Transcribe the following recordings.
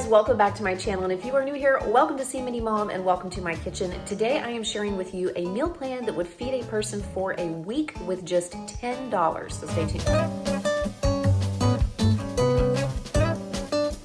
guys, welcome back to my channel, and if you are new here, welcome to See Mini Mom and welcome to my kitchen. Today I am sharing with you a meal plan that would feed a person for a week with just $10, so stay tuned.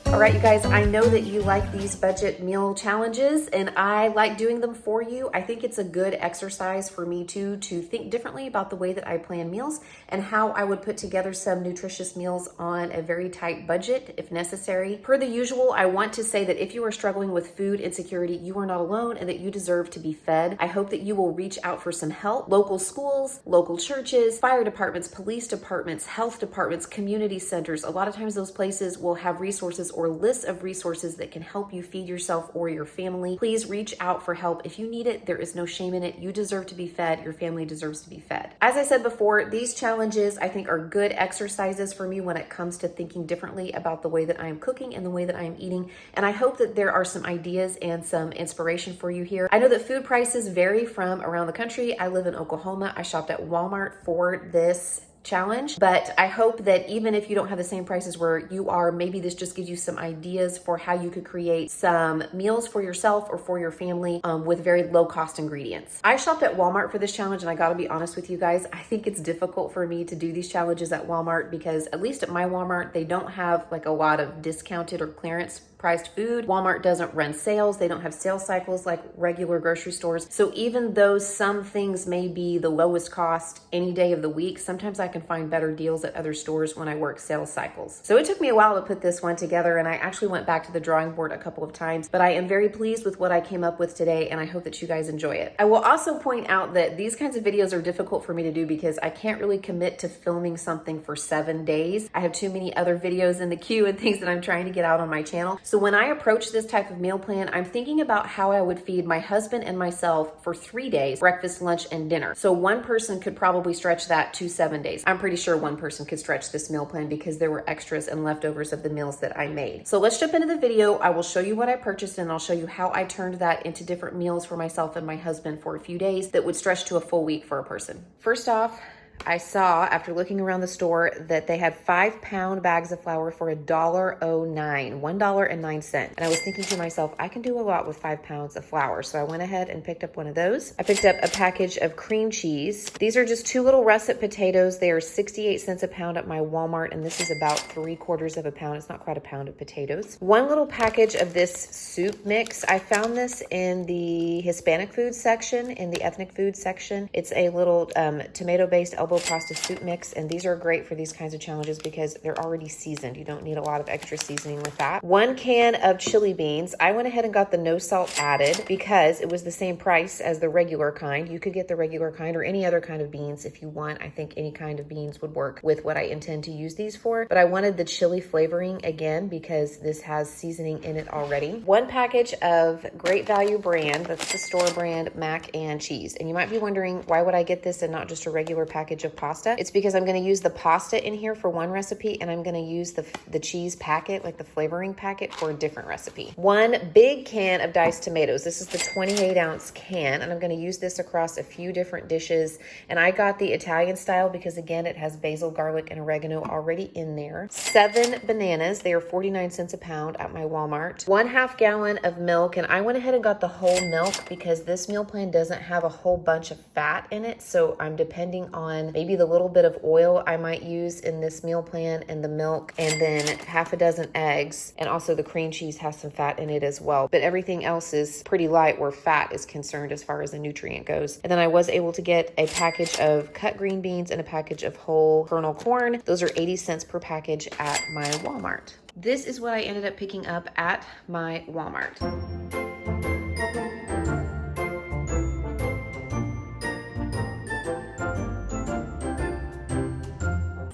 All right, you guys, I know that you like these budget meal challenges and I like doing them for you. I think it's a good exercise for me too, to think differently about the way that I plan meals and how I would put together some nutritious meals on a very tight budget if necessary. Per the usual, I want to say that if you are struggling with food insecurity, you are not alone and that you deserve to be fed. I hope that you will reach out for some help. Local schools, local churches, fire departments, police departments, health departments, community centers. A lot of times those places will have resources or lists of resources that can help you feed yourself or your family. Please reach out for help if you need it. There is no shame in it. You deserve to be fed. Your family deserves to be fed. As I said before, these challenges I think are good exercises for me when it comes to thinking differently about the way that I am cooking and the way that I am eating. And I hope that there are some ideas and some inspiration for you here. I know that food prices vary from around the country. I live in Oklahoma. I shopped at Walmart for this challenge, but I hope that even if you don't have the same prices where you are, maybe this just gives you some ideas for how you could create some meals for yourself or for your family with very low cost ingredients. I shopped at Walmart for this challenge, and I gotta be honest with you guys, I think it's difficult for me to do these challenges at Walmart because at least at my Walmart, they don't have like a lot of discounted or clearance priced food. Walmart doesn't run sales. They don't have sales cycles like regular grocery stores. So even though some things may be the lowest cost any day of the week, sometimes I can find better deals at other stores when I work sales cycles. So it took me a while to put this one together, and I actually went back to the drawing board a couple of times, but I am very pleased with what I came up with today, and I hope that you guys enjoy it. I will also point out that these kinds of videos are difficult for me to do because I can't really commit to filming something for 7 days. I have too many other videos in the queue and things that I'm trying to get out on my channel. So when I approach this type of meal plan, I'm thinking about how I would feed my husband and myself for 3 days, breakfast, lunch, and dinner. So one person could probably stretch that to 7 days. I'm pretty sure one person could stretch this meal plan because there were extras and leftovers of the meals that I made. So let's jump into the video. I will show you what I purchased and I'll show you how I turned that into different meals for myself and my husband for a few days that would stretch to a full week for a person. First off, I saw after looking around the store that they had 5-pound bags of flour for $1.09, $1.09. And I was thinking to myself, I can do a lot with 5 pounds of flour. So I went ahead and picked up one of those. I picked up a package of cream cheese. These are just 2 little russet potatoes. They are 68 cents a pound at my Walmart, and this is about 3/4 of a pound. It's not quite a pound of potatoes. One little package of this soup mix. I found this in the Hispanic food section, in the ethnic food section. It's a little tomato-based elbow pasta soup mix, and these are great for these kinds of challenges because they're already seasoned. You don't need a lot of extra seasoning with that. 1 can of chili beans. I went ahead and got the no salt added because it was the same price as the regular kind. You could get the regular kind or any other kind of beans if you want. I think any kind of beans would work with what I intend to use these for, but I wanted the chili flavoring again because this has seasoning in it already. 1 package of Great Value brand, that's the store brand, mac and cheese. And you might be wondering, why would I get this and not just a regular package of pasta? It's because I'm going to use the pasta in here for one recipe, and I'm going to use the cheese packet, like the flavoring packet, for a different recipe. 1 big can of diced tomatoes. This is the 28-ounce can, and I'm going to use this across a few different dishes. And I got the Italian style because, again, it has basil, garlic, and oregano already in there. 7 bananas. They are 49 cents a pound at my Walmart. 1/2 gallon of milk, and I went ahead and got the whole milk because this meal plan doesn't have a whole bunch of fat in it, so I'm depending on maybe the little bit of oil I might use in this meal plan and the milk, and then 6 eggs, and also the cream cheese has some fat in it as well. But everything else is pretty light where fat is concerned as far as the nutrient goes. And then I was able to get a package of cut green beans and a package of whole kernel corn. Those are 80 cents per package at my Walmart. This is what I ended up picking up at my Walmart.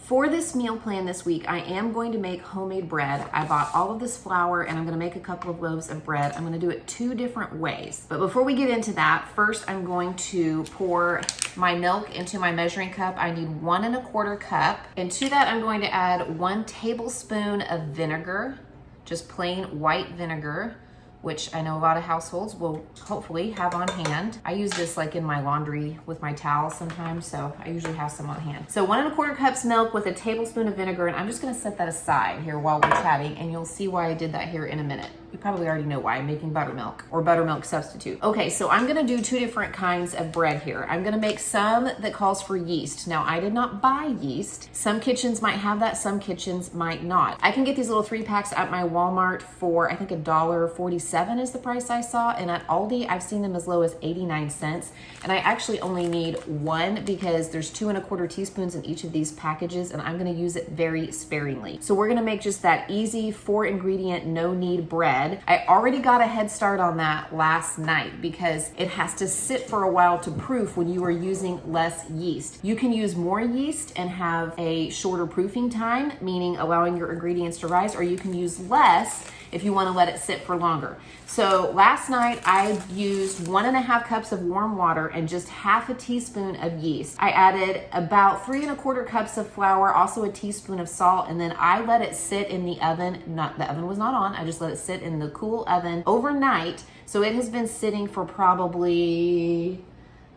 For this meal plan this week, I am going to make homemade bread. I bought all of this flour and I'm gonna make a couple of loaves of bread. I'm gonna do it 2 different ways. But before we get into that, first I'm going to pour my milk into my measuring cup. I need 1 1/4 cup. And to that, I'm going to add 1 tablespoon of vinegar, just plain white vinegar, which I know a lot of households will hopefully have on hand. I use this like in my laundry with my towels sometimes, so I usually have some on hand. So 1 1/4 cups milk with a tablespoon of vinegar, and I'm just gonna set that aside here while we're chatting, and you'll see why I did that here in a minute. You probably already know why. I'm making buttermilk or buttermilk substitute. Okay, so I'm gonna do 2 different kinds of bread here. I'm gonna make some that calls for yeast. Now, I did not buy yeast. Some kitchens might have that, some kitchens might not. I can get these little 3 packs at my Walmart for, I think, $1.47 is the price I saw, and at Aldi, I've seen them as low as 89 cents. And I actually only need 1 because there's 2 1/4 teaspoons in each of these packages, and I'm gonna use it very sparingly. So we're gonna make just that easy 4-ingredient, no-knead bread. I already got a head start on that last night because it has to sit for a while to proof when you are using less yeast. You can use more yeast and have a shorter proofing time, meaning allowing your ingredients to rise, or you can use less if you want to let it sit for longer. So last night I used 1 1/2 cups of warm water and just 1/2 teaspoon of yeast. I added about 3 1/4 cups of flour, also a teaspoon of salt, and then I let it sit in the oven. The oven was not on. I just let it sit in the cool oven overnight. So it has been sitting for probably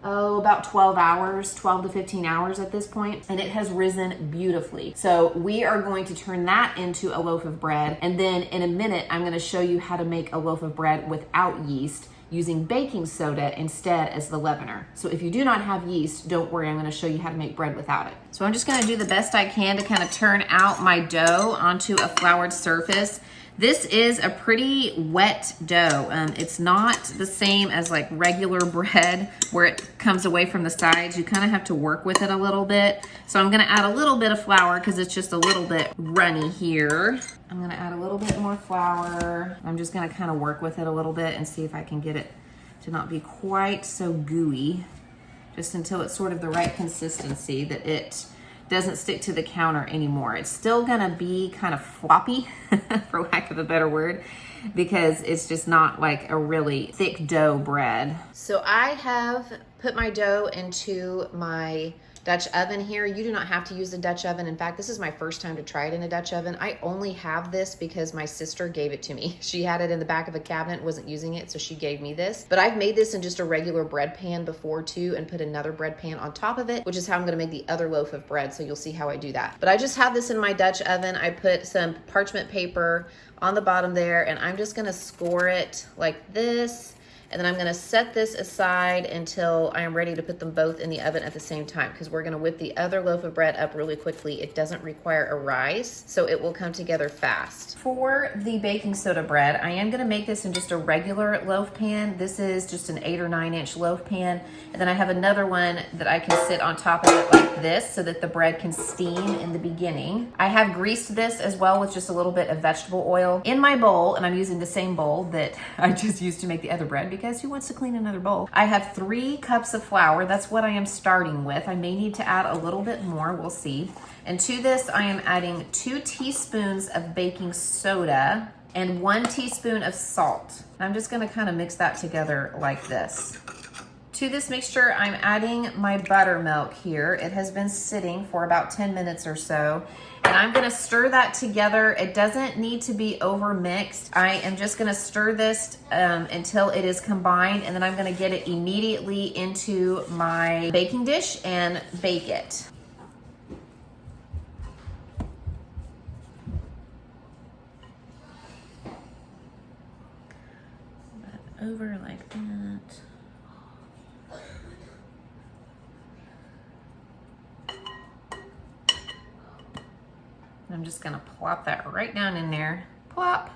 about 12 hours, 12 to 15 hours at this point, and it has risen beautifully. So we are going to turn that into a loaf of bread, and then in a minute, I'm gonna show you how to make a loaf of bread without yeast using baking soda instead as the leavener. So if you do not have yeast, don't worry, I'm gonna show you how to make bread without it. So I'm just gonna do the best I can to kind of turn out my dough onto a floured surface. This is a pretty wet dough. It's not the same as like regular bread where it comes away from the sides. You kind of have to work with it a little bit. So I'm gonna add a little bit of flour because it's just a little bit runny here. I'm gonna add a little bit more flour. I'm just gonna kind of work with it a little bit and see if I can get it to not be quite so gooey, just until it's sort of the right consistency that it doesn't stick to the counter anymore. It's still gonna be kind of floppy, for lack of a better word, because it's just not like a really thick dough bread. So I have put my dough into my Dutch oven here. You do not have to use a Dutch oven. In fact, this is my first time to try it in a Dutch oven. I only have this because my sister gave it to me. She had it in the back of a cabinet, wasn't using it, so she gave me this. But I've made this in just a regular bread pan before too, and put another bread pan on top of it, which is how I'm gonna make the other loaf of bread, so you'll see how I do that. But I just have this in my Dutch oven. I put some parchment paper on the bottom there, and I'm just gonna score it like this. And then I'm gonna set this aside until I am ready to put them both in the oven at the same time, because we're gonna whip the other loaf of bread up really quickly. It doesn't require a rise, so it will come together fast. For the baking soda bread, I am gonna make this in just a regular loaf pan. This is just an 8 or 9 inch loaf pan. And then I have another one that I can sit on top of it like this so that the bread can steam in the beginning. I have greased this as well with just a little bit of vegetable oil in my bowl, and I'm using the same bowl that I just used to make the other bread, because who wants to clean another bowl? I have 3 cups of flour. That's what I am starting with. I may need to add a little bit more, we'll see. And to this, I am adding 2 teaspoons of baking soda and 1 teaspoon of salt. I'm just gonna kind of mix that together like this. To this mixture, I'm adding my buttermilk here. It has been sitting for about 10 minutes or so. And I'm gonna stir that together. It doesn't need to be over mixed. I am just gonna stir this until it is combined, and then I'm gonna get it immediately into my baking dish and bake it. Over like that. I'm just gonna plop that right down in there, plop,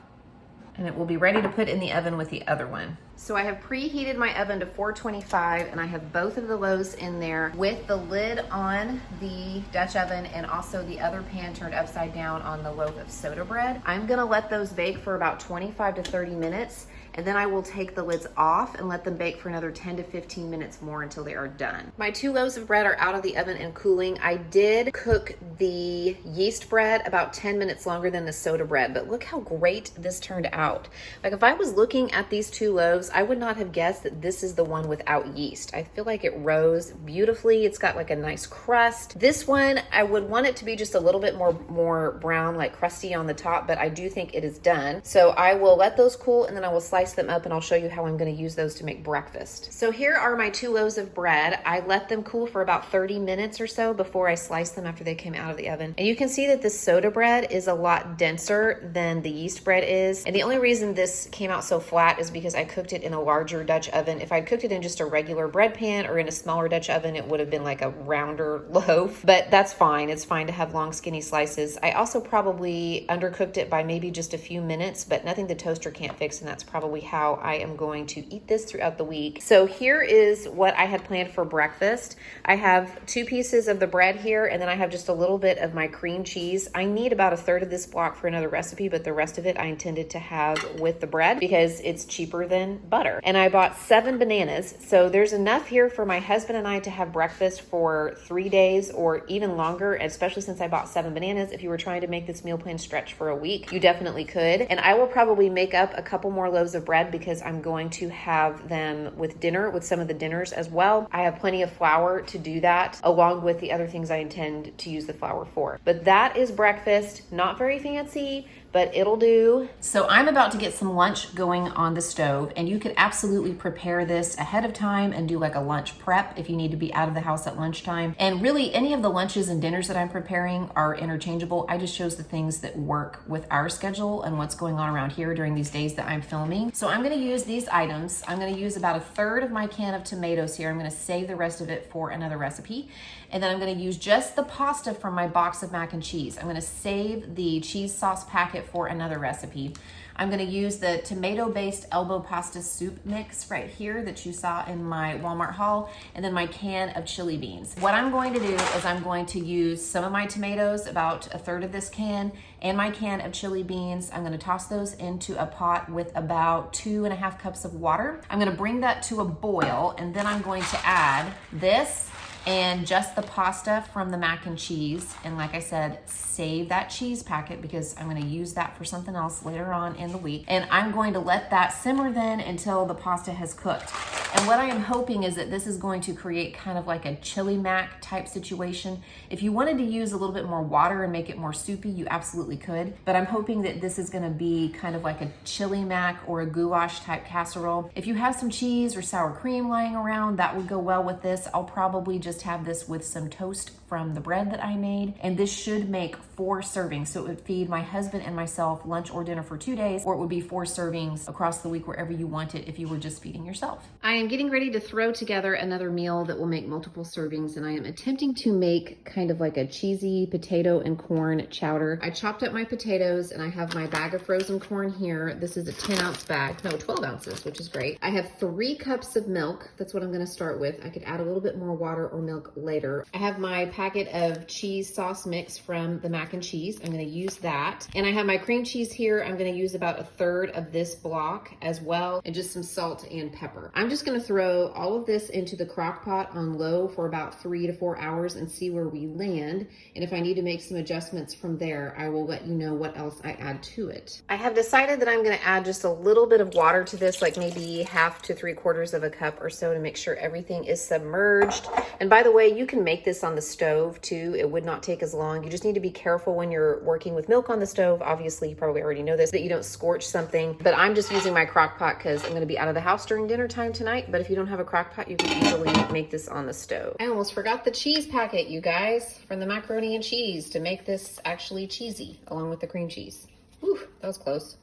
and it will be ready to put in the oven with the other one. So I have preheated my oven to 425, and I have both of the loaves in there with the lid on the Dutch oven and also the other pan turned upside down on the loaf of soda bread. I'm gonna let those bake for about 25 to 30 minutes, and then I will take the lids off and let them bake for another 10 to 15 minutes more until they are done. My 2 loaves of bread are out of the oven and cooling. I did cook the yeast bread about 10 minutes longer than the soda bread, but look how great this turned out. Like, if I was looking at these 2 loaves, loaves, I would not have guessed that this is the one without yeast. I feel like it rose beautifully. It's got like a nice crust. This one, I would want it to be just a little bit more brown, like crusty on the top, but I do think it is done. So I will let those cool and then I will slice them up and I'll show you how I'm going to use those to make breakfast. So here are my 2 loaves of bread. I let them cool for about 30 minutes or so before I sliced them after they came out of the oven. And you can see that this soda bread is a lot denser than the yeast bread is. And the only reason this came out so flat is because I cooked it in a larger Dutch oven. If I'd cooked it in just a regular bread pan or in a smaller Dutch oven, it would have been like a rounder loaf, but that's fine. It's fine to have long skinny slices. I also probably undercooked it by maybe just a few minutes, but nothing the toaster can't fix, and that's probably how I am going to eat this throughout the week. So here is what I had planned for breakfast. I have 2 pieces of the bread here, and then I have just a little bit of my cream cheese. I need about 1/3 of this block for another recipe, but the rest of it I intended to have with the bread because it's cheaper than butter. And I bought 7 bananas, so there's enough here for my husband and I to have breakfast for 3 days or even longer, especially since I bought 7 bananas. If you were trying to make this meal plan stretch for a week, you definitely could. And I will probably make up a couple more loaves of bread because I'm going to have them with dinner, with some of the dinners as well. I have plenty of flour to do that, along with the other things I intend to use the flour for. But that is breakfast, not very fancy, but it'll do. So I'm about to get some lunch going on the stove, and you could absolutely prepare this ahead of time and do like a lunch prep if you need to be out of the house at lunchtime. And really any of the lunches and dinners that I'm preparing are interchangeable. I just chose the things that work with our schedule and what's going on around here during these days that I'm filming. So I'm gonna use these items. I'm gonna use about 1/3 of my can of tomatoes here. I'm gonna save the rest of it for another recipe. And then I'm gonna use just the pasta from my box of mac and cheese. I'm gonna save the cheese sauce packet for another recipe. I'm gonna use the tomato-based elbow pasta soup mix right here that you saw in my Walmart haul, and then my can of chili beans. What I'm going to do is I'm going to use some of my tomatoes, about 1/3 of this can, and my can of chili beans. I'm gonna toss those into a pot with about 2.5 cups of water. I'm gonna bring that to a boil, and then I'm going to add this and just the pasta from the mac and cheese. And like I said, save that cheese packet because I'm gonna use that for something else later on in the week. And I'm going to let that simmer then until the pasta has cooked. And what I am hoping is that this is going to create kind of like a chili mac type situation. If you wanted to use a little bit more water and make it more soupy, you absolutely could. But I'm hoping that this is gonna be kind of like a chili mac or a goulash type casserole. If you have some cheese or sour cream lying around, that would go well with this. I'll probably just have this with some toast from the bread that I made. And this should make 4 servings. So it would feed my husband and myself lunch or dinner for 2 days, or it would be 4 servings across the week wherever you want it if you were just feeding yourself. I am getting ready to throw together another meal that will make multiple servings, and I am attempting to make kind of like a cheesy potato and corn chowder. I chopped up my potatoes and I have my bag of frozen corn here. This is a 10-ounce bag, no, 12 ounces, which is great. I have 3 cups of milk. That's what I'm gonna start with. I could add a little bit more water or milk later. I have my packet of cheese sauce mix from the mac and cheese. I'm gonna use that. And I have my cream cheese here. I'm gonna use about 1/3 of this block as well, and just some salt and pepper. I'm just gonna throw all of this into the crock pot on low for about 3 to 4 hours and see where we land. And if I need to make some adjustments from there, I will let you know what else I add to it. I have decided that I'm gonna add just a little bit of water to this, like maybe 1/2 to 3/4 of a cup or so, to make sure everything is submerged. And by the way, you can make this on the stove too. It would not take as long. You just need to be careful when you're working with milk on the stove. Obviously, you probably already know this, that you don't scorch something. But I'm just using my crock pot because I'm gonna be out of the house during dinner time tonight. But if you don't have a crock pot, you can easily make this on the stove. I almost forgot the cheese packet, you guys, from the macaroni and cheese to make this actually cheesy along with the cream cheese. Whew, that was close.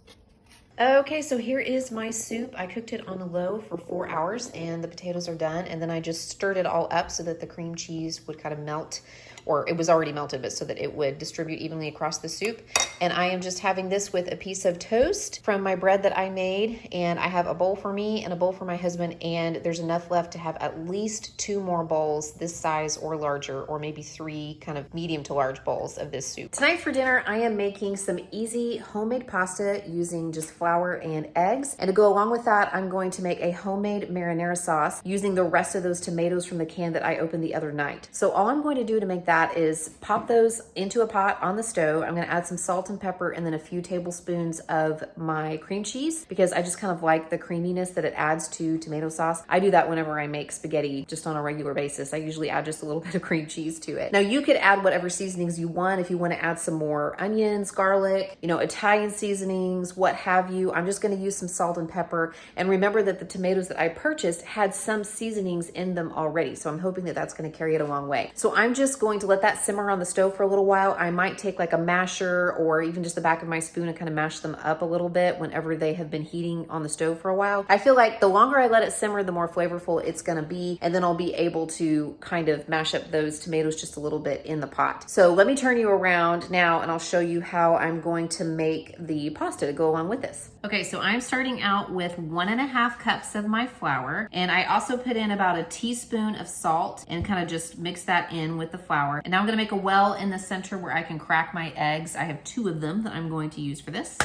Okay, so here is my soup. I cooked it on low for 4 hours and the potatoes are done. And then I just stirred it all up so that the cream cheese would kind of melt, or it was already melted, but so that it would distribute evenly across the soup. And I am just having this with a piece of toast from my bread that I made. And I have a bowl for me and a bowl for my husband. And there's enough left to have at least 2 more bowls this size or larger, or maybe 3 kind of medium to large bowls of this soup. Tonight for dinner, I am making some easy homemade pasta using just flour and eggs. And to go along with that, I'm going to make a homemade marinara sauce using the rest of those tomatoes from the can that I opened the other night. So all I'm going to do to make that is pop those into a pot on the stove. I'm going to add some salt and pepper and then a few tablespoons of my cream cheese because I just kind of like the creaminess that it adds to tomato sauce. I do that whenever I make spaghetti just on a regular basis. I usually add just a little bit of cream cheese to it. Now you could add whatever seasonings you want if you want to add some more onions, garlic, Italian seasonings, what have you. I'm just going to use some salt and pepper. And remember that the tomatoes that I purchased had some seasonings in them already. So I'm hoping that that's going to carry it a long way. So I'm just going to let that simmer on the stove for a little while. I might take like a masher or even just the back of my spoon and kind of mash them up a little bit whenever they have been heating on the stove for a while. I feel like the longer I let it simmer, the more flavorful it's going to be. And then I'll be able to kind of mash up those tomatoes just a little bit in the pot. So let me turn you around now and I'll show you how I'm going to make the pasta to go along with this. Okay, so I'm starting out with 1.5 cups of my flour, and I also put in about a teaspoon of salt and kind of just mix that in with the flour. And now I'm gonna make a well in the center where I can crack my eggs. I have 2 of them that I'm going to use for this.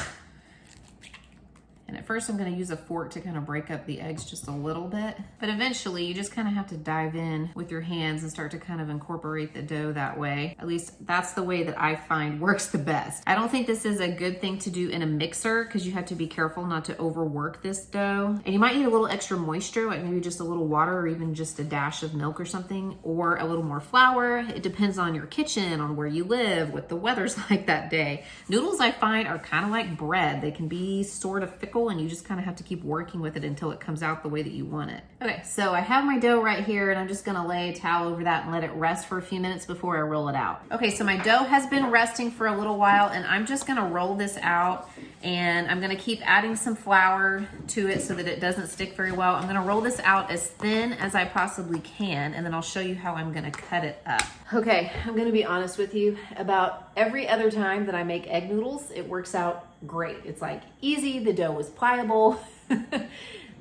And at first I'm gonna use a fork to kind of break up the eggs just a little bit. But eventually you just kind of have to dive in with your hands and start to kind of incorporate the dough that way. At least that's the way that I find works the best. I don't think this is a good thing to do in a mixer because you have to be careful not to overwork this dough. And you might need a little extra moisture, like maybe just a little water or even just a dash of milk or something, or a little more flour. It depends on your kitchen, on where you live, what the weather's like that day. Noodles I find are kind of like bread. They can be sort of fickle and you just kind of have to keep working with it until it comes out the way that you want it. Okay, so I have my dough right here and I'm just gonna lay a towel over that and let it rest for a few minutes before I roll it out. Okay, so my dough has been resting for a little while and I'm just gonna roll this out and I'm gonna keep adding some flour to it so that it doesn't stick very well. I'm gonna roll this out as thin as I possibly can and then I'll show you how I'm gonna cut it up. Okay, I'm gonna be honest with you. About every other time that I make egg noodles, it works out great. It's like easy, the dough was pliable.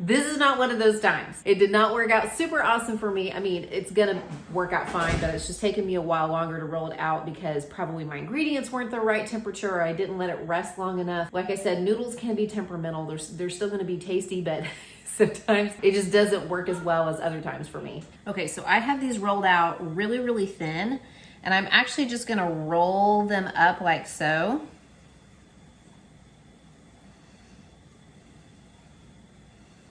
This is not one of those times. It did not work out super awesome for me. I mean, it's gonna work out fine, but it's just taking me a while longer to roll it out because probably my ingredients weren't the right temperature or I didn't let it rest long enough. Like I said, noodles can be temperamental. They're still gonna be tasty, but sometimes it just doesn't work as well as other times for me. Okay, so I have these rolled out really, really thin, and I'm actually just gonna roll them up like so.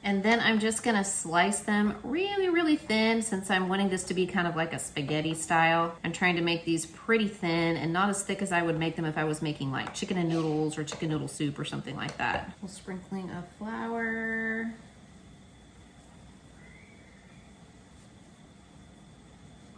And then I'm just gonna slice them really, really thin since I'm wanting this to be kind of like a spaghetti style. I'm trying to make these pretty thin and not as thick as I would make them if I was making like chicken and noodles or chicken noodle soup or something like that. A little sprinkling of flour.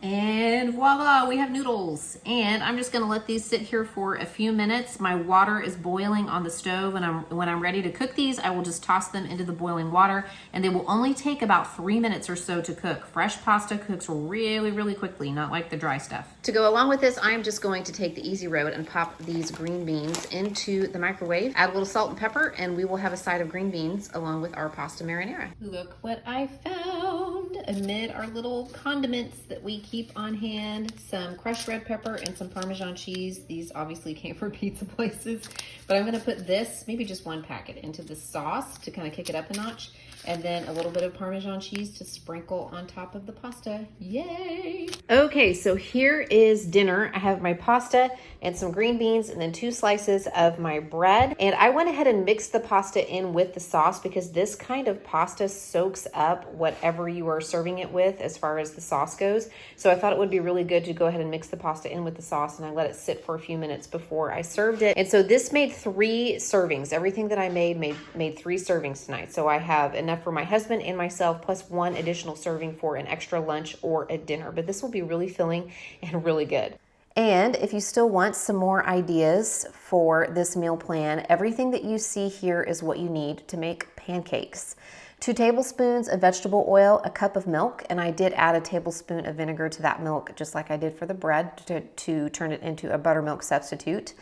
And voila, we have noodles. And I'm just gonna let these sit here for a few minutes. My water is boiling on the stove and when I'm ready to cook these, I will just toss them into the boiling water and they will only take about 3 minutes or so to cook. Fresh pasta cooks really, really quickly, not like the dry stuff. To go along with this, I'm just going to take the easy road and pop these green beans into the microwave, add a little salt and pepper, and we will have a side of green beans along with our pasta marinara. Look what I found amid our little condiments that we keep on hand. Some crushed red pepper and some Parmesan cheese. These obviously came from pizza places, but I'm gonna put this, maybe just 1 packet, into the sauce to kind of kick it up a notch, and then a little bit of Parmesan cheese to sprinkle on top of the pasta. Yay! Okay, so here is dinner. I have my pasta and some green beans and then 2 slices of my bread. And I went ahead and mixed the pasta in with the sauce because this kind of pasta soaks up whatever you are serving it with as far as the sauce goes. So I thought it would be really good to go ahead and mix the pasta in with the sauce, and I let it sit for a few minutes before I served it. And so this made 3 servings. Everything that I made 3 servings tonight. So I have enough for my husband and myself, plus 1 additional serving for an extra lunch or a dinner. But this will be really filling and really good. And if you still want some more ideas for this meal plan, everything that you see here is what you need to make pancakes. 2 tablespoons of vegetable oil, a cup of milk, and I did add a tablespoon of vinegar to that milk, just like I did for the bread, to turn it into a buttermilk substitute.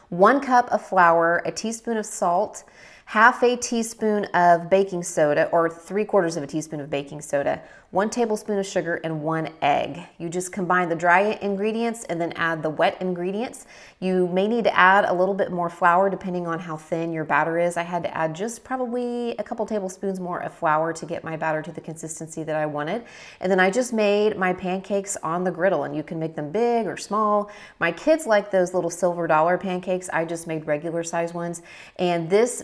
1 cup of flour, a teaspoon of salt, half a teaspoon of baking soda, or 3/4 of a teaspoon of baking soda, 1 tablespoon of sugar, and 1 egg. You just combine the dry ingredients and then add the wet ingredients. You may need to add a little bit more flour depending on how thin your batter is. I had to add just probably a couple tablespoons more of flour to get my batter to the consistency that I wanted. And then I just made my pancakes on the griddle, and you can make them big or small. My kids like those little silver dollar pancakes. I just made regular size ones. And this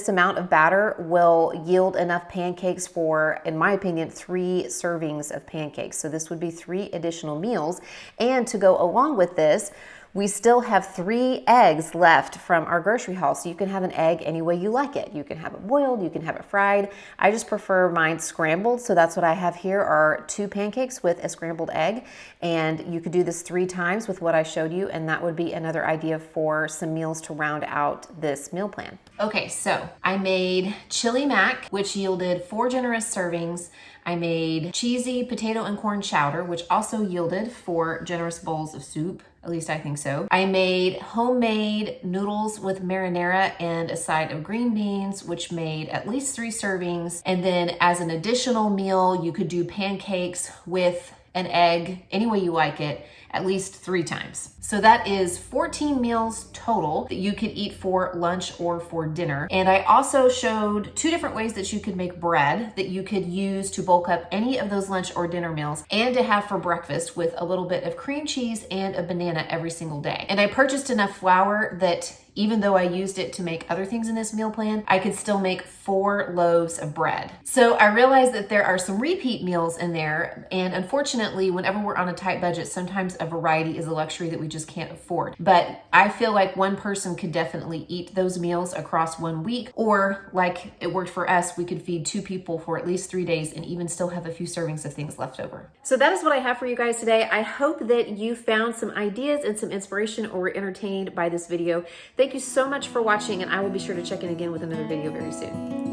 amount of batter will yield enough pancakes for, in my opinion, 3 servings of pancakes. So this would be 3 additional meals. And to go along with this, we still have 3 eggs left from our grocery haul. So you can have an egg any way you like it. You can have it boiled, you can have it fried. I just prefer mine scrambled. So that's what I have here are 2 pancakes with a scrambled egg. And you could do this 3 times with what I showed you. And that would be another idea for some meals to round out this meal plan. Okay, so I made chili mac, which yielded 4 generous servings. I made cheesy potato and corn chowder, which also yielded 4 generous bowls of soup. At least I think so. I made homemade noodles with marinara and a side of green beans, which made at least 3 servings. And then as an additional meal, you could do pancakes with an egg, any way you like it, at least 3 times. So that is 14 meals total that you could eat for lunch or for dinner. And I also showed 2 different ways that you could make bread that you could use to bulk up any of those lunch or dinner meals and to have for breakfast with a little bit of cream cheese and a banana every single day. And I purchased enough flour that even though I used it to make other things in this meal plan, I could still make 4 loaves of bread. So I realized that there are some repeat meals in there. And unfortunately, whenever we're on a tight budget, sometimes a variety is a luxury that we just can't afford. But I feel like one person could definitely eat those meals across 1 week, or like it worked for us, we could feed 2 people for at least 3 days and even still have a few servings of things left over. So that is what I have for you guys today. I hope that you found some ideas and some inspiration or were entertained by this video. Thank you so much for watching, and I will be sure to check in again with another video very soon.